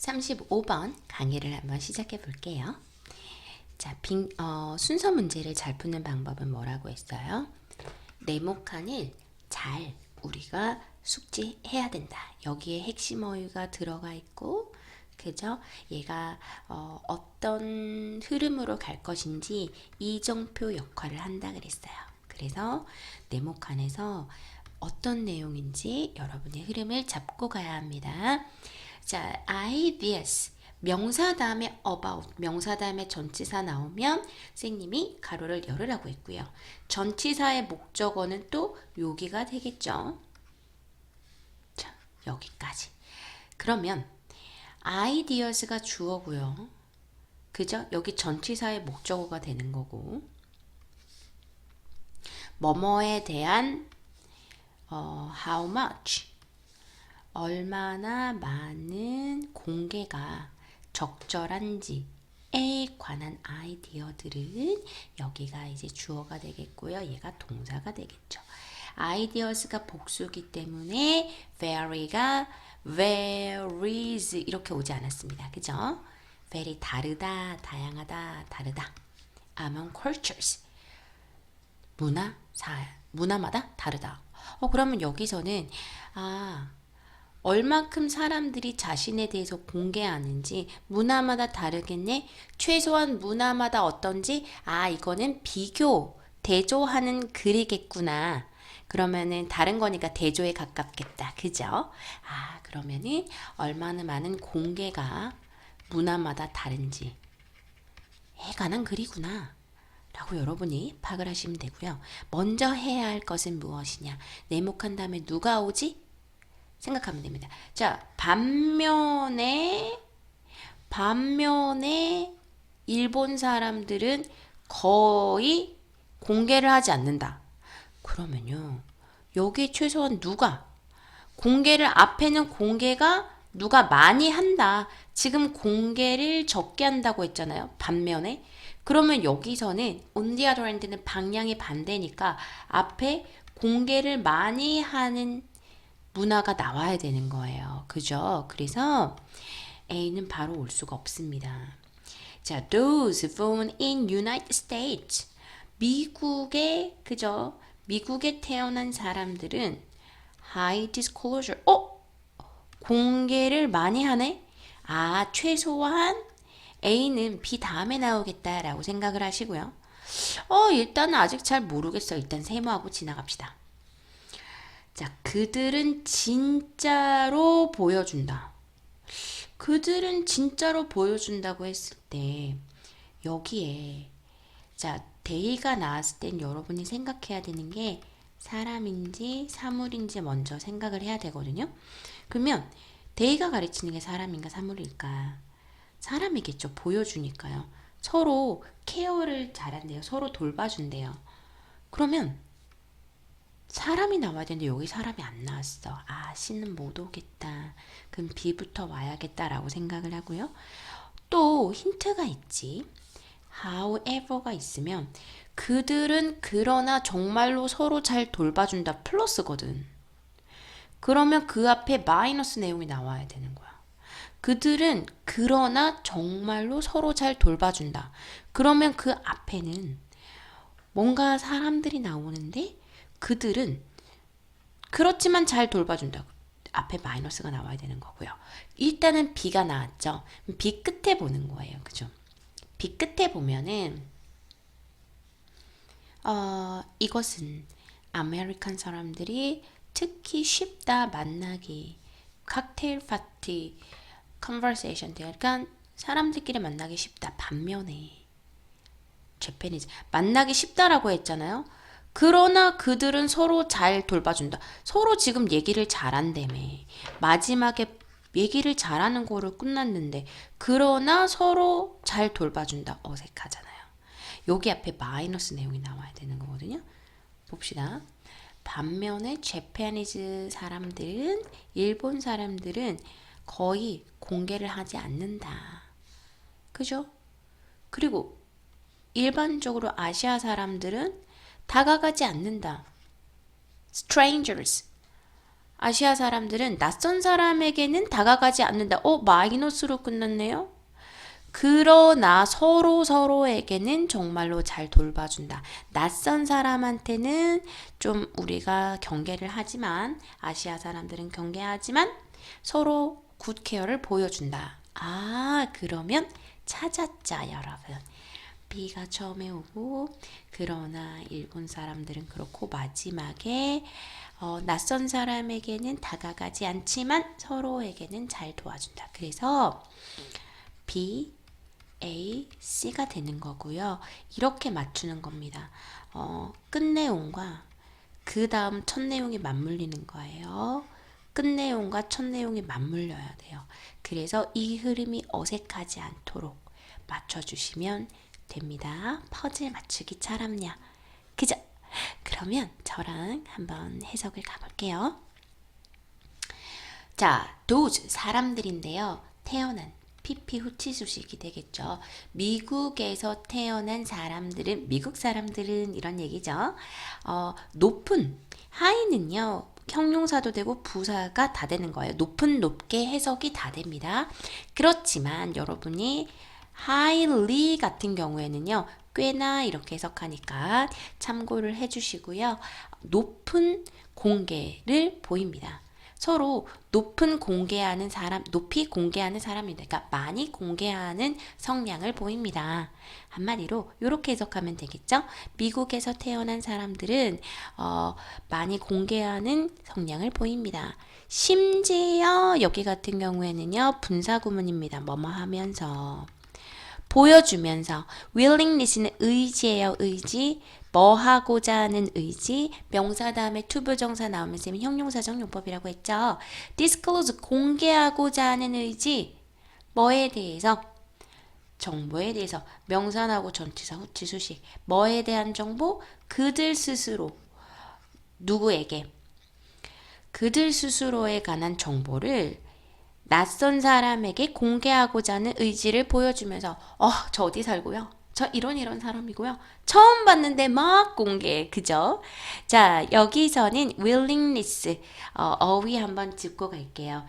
35번 강의를 한번 시작해 볼게요. 자, 순서 문제를 잘 푸는 방법은 뭐라고 했어요? 네모칸을 잘 우리가 숙지해야 된다. 여기에 핵심 어휘가 들어가 있고, 그죠? 얘가 어떤 흐름으로 갈 것인지 이정표 역할을 한다 그랬어요. 그래서 네모칸에서 어떤 내용인지 여러분의 흐름을 잡고 가야 합니다. 자, ideas. 명사 다음에 about, 명사 다음에 전치사 나오면 선생님이 가로를 열으라고 했고요. 전치사의 목적어는 또 여기가 되겠죠. 자, 여기까지. 그러면 ideas가 주어고요. 그죠? 여기 전치사의 목적어가 되는 거고, 뭐뭐에 대한 how much, 얼마나 많은 공개가 적절한지에 관한 아이디어들은 여기가 이제 주어가 되겠고요. 얘가 동사가 되겠죠. ideas가 복수기 때문에 very가 varies 이렇게 오지 않았습니다. 그죠? very 다르다, 다양하다, 다르다. among cultures 문화마다 다르다. 그러면 여기서는 얼만큼 사람들이 자신에 대해서 공개하는지 문화마다 다르겠네. 최소한 문화마다 어떤지 이거는 비교, 대조하는 글이겠구나. 그러면은 다른 거니까 대조에 가깝겠다. 그죠? 그러면은 얼마나 많은 공개가 문화마다 다른지에 관한 글이구나. 라고 여러분이 파악을 하시면 되고요. 먼저 해야 할 것은 무엇이냐? 네모칸 다음에 누가 오지? 생각하면 됩니다. 자, 반면에 일본 사람들은 거의 공개를 하지 않는다. 그러면요, 여기 최소한 누가 공개를 앞에는 공개가 누가 많이 한다. 지금 공개를 적게 한다고 했잖아요. 반면에 그러면 여기서는 on the other hand는 방향이 반대니까 앞에 공개를 많이 하는 문화가 나와야 되는 거예요. 그죠? 그래서 A는 바로 올 수가 없습니다. 자, those born in United States. 그죠? 미국에 태어난 사람들은 high disclosure. 공개를 많이 하네? 최소한 A는 B 다음에 나오겠다라고 생각을 하시고요. 일단은 아직 잘 모르겠어요. 일단 세모하고 지나갑시다. 자, 그들은 진짜로 보여준다. 그들은 진짜로 보여준다고 했을 때 여기에 자, 데이가 나왔을 땐 여러분이 생각해야 되는 게 사람인지 사물인지 먼저 생각을 해야 되거든요. 그러면 데이가 가르치는 게 사람인가 사물일까? 사람이겠죠. 보여주니까요. 서로 케어를 잘한대요. 서로 돌봐준대요. 그러면 사람이 나와야 되는데 여기 사람이 안 나왔어. C는 못 오겠다. 그럼 B부터 와야겠다라고 생각을 하고요. 또 힌트가 있지. however가 있으면 그들은 그러나 정말로 서로 잘 돌봐준다 플러스거든. 그러면 그 앞에 마이너스 내용이 나와야 되는 거야. 그들은 그러나 정말로 서로 잘 돌봐준다. 그러면 그 앞에는 뭔가 사람들이 나오는데 그들은 그렇지만 잘 돌봐준다. 앞에 마이너스가 나와야 되는 거고요. 일단은 B가 나왔죠. B 끝에 보는 거예요. 그죠? B 끝에 보면은 이것은 아메리칸 사람들이 특히 쉽다 만나기, 칵테일 파티, 컨버세이션 그러니까 사람들끼리 만나기 쉽다. 반면에 재패니즈 만나기 쉽다라고 했잖아요. 그러나 그들은 서로 잘 돌봐준다. 서로 지금 얘기를 잘한다며. 마지막에 얘기를 잘하는 거로 끝났는데 그러나 서로 잘 돌봐준다. 어색하잖아요. 여기 앞에 마이너스 내용이 나와야 되는 거거든요. 봅시다. 반면에 재패니즈 사람들은 일본 사람들은 거의 공개를 하지 않는다. 그죠? 그리고 일반적으로 아시아 사람들은 다가가지 않는다. strangers. 아시아 사람들은 낯선 사람에게는 다가가지 않는다. 마이너스로 끝났네요. 그러나 서로에게는 정말로 잘 돌봐준다. 낯선 사람한테는 좀 우리가 경계를 하지만, 아시아 사람들은 경계하지만 서로 굿케어를 보여준다. 그러면 찾았자, 여러분. B가 처음에 오고, 그러나 일본 사람들은 그렇고, 마지막에 낯선 사람에게는 다가가지 않지만 서로에게는 잘 도와준다. 그래서 B, A, C가 되는 거고요. 이렇게 맞추는 겁니다. 끝내용과 그 다음 첫 내용이 맞물리는 거예요. 끝내용과 첫 내용이 맞물려야 돼요. 그래서 이 흐름이 어색하지 않도록 맞춰주시면 됩니다. 퍼즐 맞추기 잘함냐. 그죠? 그러면 저랑 한번 해석을 가볼게요. 자, those 사람들인데요. 태어난 PP 후치수식이 되겠죠. 미국에서 태어난 사람들은, 미국 사람들은 이런 얘기죠. 높은, 하이는요, 형용사도 되고 부사가 다 되는 거예요. 높은, 높게 해석이 다 됩니다. 그렇지만 여러분이 highly 같은 경우에는요, 꽤나 이렇게 해석하니까 참고를 해주시고요. 높은 공개를 보입니다. 서로 높이 공개하는 사람입니다. 그러니까 많이 공개하는 성향을 보입니다. 한마디로 이렇게 해석하면 되겠죠? 미국에서 태어난 사람들은 많이 공개하는 성향을 보입니다. 심지어 여기 같은 경우에는요, 분사구문입니다. 뭐뭐 하면서, 보여주면서. willingness는 의지예요. 의지. 뭐 하고자 하는 의지. 명사 다음에 투부정사 나오면 쌤은 형용사적 용법이라고 했죠. disclose 공개하고자 하는 의지. 뭐에 대해서? 정보에 대해서. 명사 나오고 전치사 후치 수식. 뭐에 대한 정보? 그들 스스로. 누구에게? 그들 스스로에 관한 정보를 낯선 사람에게 공개하고자 하는 의지를 보여주면서, 저 어디 살고요? 저 이런 사람이고요. 처음 봤는데 막 공개. 그죠? 자, 여기서는 willingness, 어휘 한번 짚고 갈게요.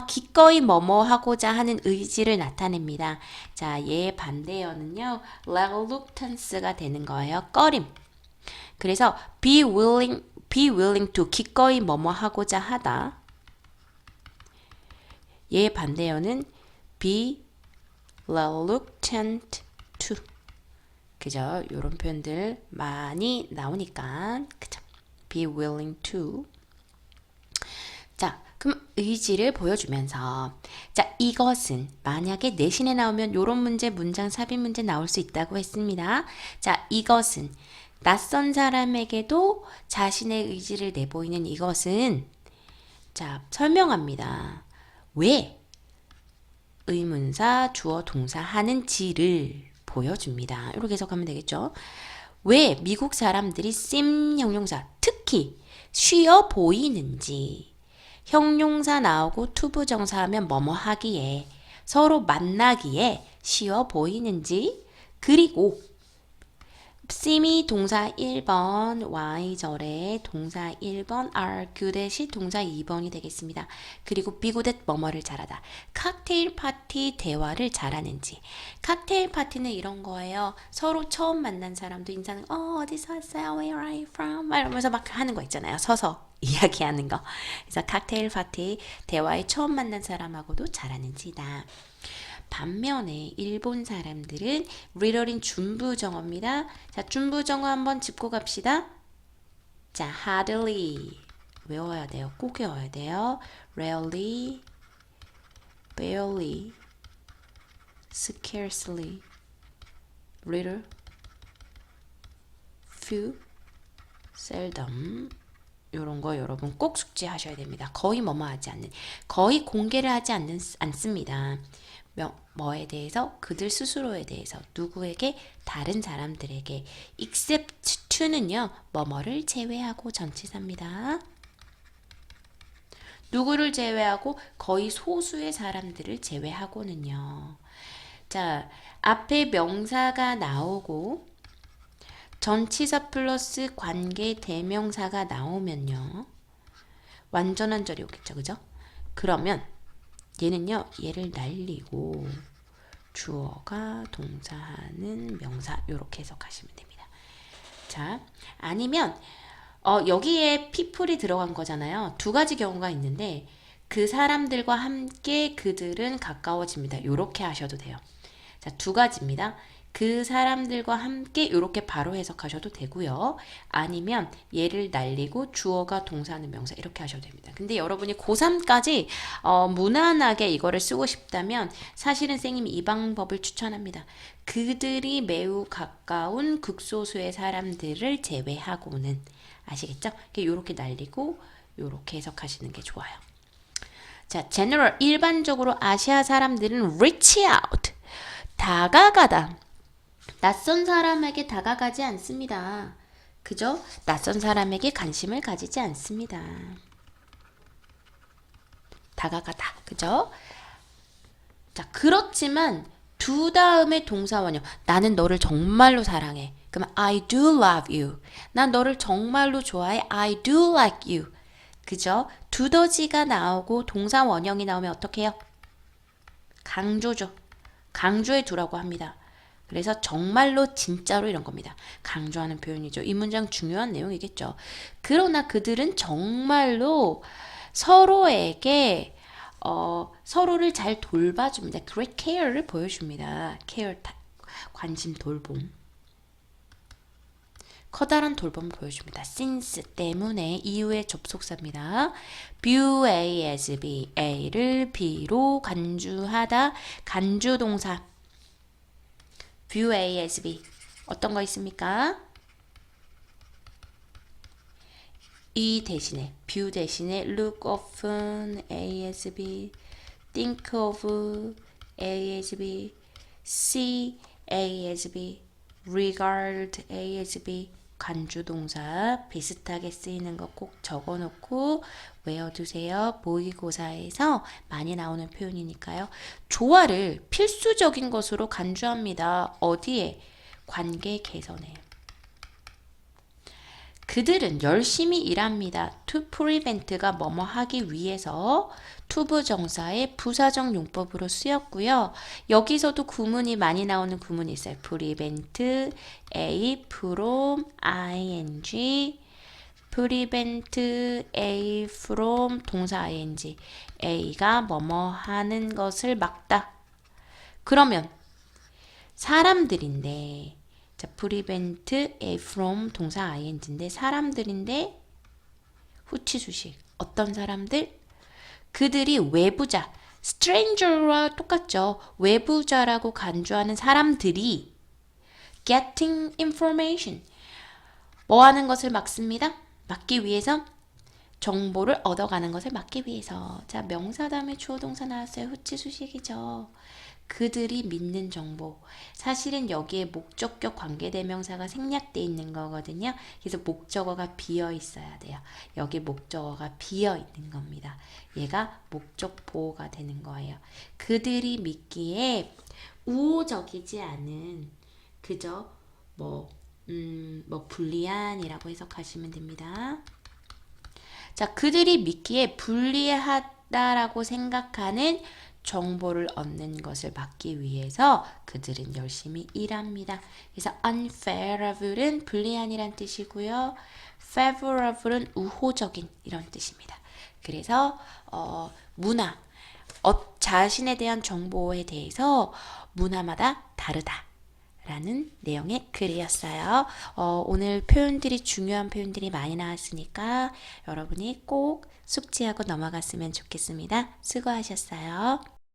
기꺼이 뭐뭐 하고자 하는 의지를 나타냅니다. 자, 얘 반대어는요, reluctance가 되는 거예요. 꺼림. 그래서 be willing to, 기꺼이 뭐뭐 하고자 하다. 얘 반대어는 be reluctant to. 그죠? 이런 표현들 많이 나오니까. 그죠? be willing to. 자, 그럼 의지를 보여주면서, 자, 이것은 만약에 내신에 나오면 이런 문제, 문장 삽입 문제 나올 수 있다고 했습니다. 자, 이것은 낯선 사람에게도 자신의 의지를 내보이는 이것은, 자, 설명합니다. 왜 의문사, 주어, 동사 하는지를 보여줍니다. 이렇게 해석하면 되겠죠. 왜 미국 사람들이 seem 형용사, 특히 쉬어 보이는지. 형용사 나오고 투부정사 하면 뭐뭐 하기에, 서로 만나기에 쉬워 보이는지. 그리고 seem이 동사 1번, Y절에 동사 1번, are good이 동사 2번이 되겠습니다. 그리고 be good at 뭐뭐를 잘하다. 칵테일 파티 대화를 잘하는지. 칵테일 파티는 이런 거예요. 서로 처음 만난 사람도 인사는 어디서 왔어요? Where are you from? 이러면서 막 하는 거 있잖아요. 서서 이야기하는 거. 그래서 칵테일 파티 대화에 처음 만난 사람하고도 잘하는지다. 반면에 일본 사람들은 리얼인 준부정어입니다. 자, 준부정어 한번 짚고 갑시다. 자, hardly 외워야 돼요. 꼭 외워야 돼요. rarely, barely, scarcely, little, few, seldom. 요런 거 여러분 꼭 숙지하셔야 됩니다. 거의 뭐뭐 하지 않는, 거의 공개를 하지 않습니다. 뭐에 대해서? 그들 스스로에 대해서. 누구에게? 다른 사람들에게. except to는요, 뭐뭐를 제외하고 전치사입니다. 누구를 제외하고? 거의 소수의 사람들을 제외하고는요. 자, 앞에 명사가 나오고 전치사 플러스 관계 대명사가 나오면요, 완전한 절이 오겠죠. 그죠? 그러면 얘는요. 얘를 날리고 주어가 동사하는 명사 이렇게 해석하시면 됩니다. 자, 아니면 여기에 people이 들어간 거잖아요. 두 가지 경우가 있는데 그 사람들과 함께 그들은 가까워집니다. 이렇게 하셔도 돼요. 자, 두 가지입니다. 그 사람들과 함께 이렇게 바로 해석하셔도 되고요. 아니면 얘를 날리고 주어가 동사하는 명사 이렇게 하셔도 됩니다. 근데 여러분이 고3까지 무난하게 이거를 쓰고 싶다면 사실은 쌤이 이 방법을 추천합니다. 그들이 매우 가까운 극소수의 사람들을 제외하고는 아시겠죠? 이렇게 날리고 이렇게 해석하시는 게 좋아요. 자, general 일반적으로 아시아 사람들은 reach out 다가가다. 낯선 사람에게 다가가지 않습니다. 그죠? 낯선 사람에게 관심을 가지지 않습니다. 다가가다. 그죠? 자, 그렇지만 두 다음에 동사 원형. 나는 너를 정말로 사랑해. 그러면 I do love you. 난 너를 정말로 좋아해. I do like you. 그죠? 두더지가 나오고 동사 원형이 나오면 어떻게 해요? 강조죠. 강조해 두라고 합니다. 그래서 정말로 진짜로 이런 겁니다. 강조하는 표현이죠. 이 문장 중요한 내용이겠죠. 그러나 그들은 정말로 서로에게 서로를 잘 돌봐줍니다. Great care를 보여줍니다. care, 관심, 돌봄. 커다란 돌봄을 보여줍니다. since 때문에 이후의 접속사입니다. view A as B, A를 B로 간주하다, 간주동사. view A as B. 어떤 거 있습니까? 이 대신에, view 대신에 look often A as B, think of A as B, see A as B, regard A as B. 간주동사 비슷하게 쓰이는 거 꼭 적어놓고 외워두세요. 모의고사에서 많이 나오는 표현이니까요. 조화를 필수적인 것으로 간주합니다. 어디에? 관계 개선에. 그들은 열심히 일합니다. to prevent가 뭐뭐 하기 위해서 투부정사의 부사적 용법으로 쓰였고요. 여기서도 구문이 많이 나오는 구문이 있어요. prevent, A from ing, prevent A from 동사 ing, A가 뭐뭐 하는 것을 막다. 그러면 사람들인데 자, prevent A from 동사 ing인데 사람들인데 후치수식 어떤 사람들? 그들이 외부자, stranger와 똑같죠. 외부자라고 간주하는 사람들이 getting information 뭐 하는 것을 막습니다. 막기 위해서 정보를 얻어가는 것을 막기 위해서. 자, 명사 다음에 주어 동사 나왔어요. 후치수식이죠. 그들이 믿는 정보. 사실은 여기에 목적격 관계대명사가 생략되어 있는 거거든요. 그래서 목적어가 비어 있어야 돼요. 여기 목적어가 비어 있는 겁니다. 얘가 목적 보호가 되는 거예요. 그들이 믿기에 우호적이지 않은 그저 뭐 불리한이라고 해석하시면 됩니다. 자, 그들이 믿기에 불리하다라고 생각하는 정보를 얻는 것을 막기 위해서 그들은 열심히 일합니다. 그래서 unfavorable은 불리한이란 뜻이고요. favorable은 우호적인 이런 뜻입니다. 그래서 문화, 자신에 대한 정보에 대해서 문화마다 다르다. 라는 내용의 글이었어요. 오늘 표현들이 중요한 표현들이 많이 나왔으니까 여러분이 꼭 숙지하고 넘어갔으면 좋겠습니다. 수고하셨어요.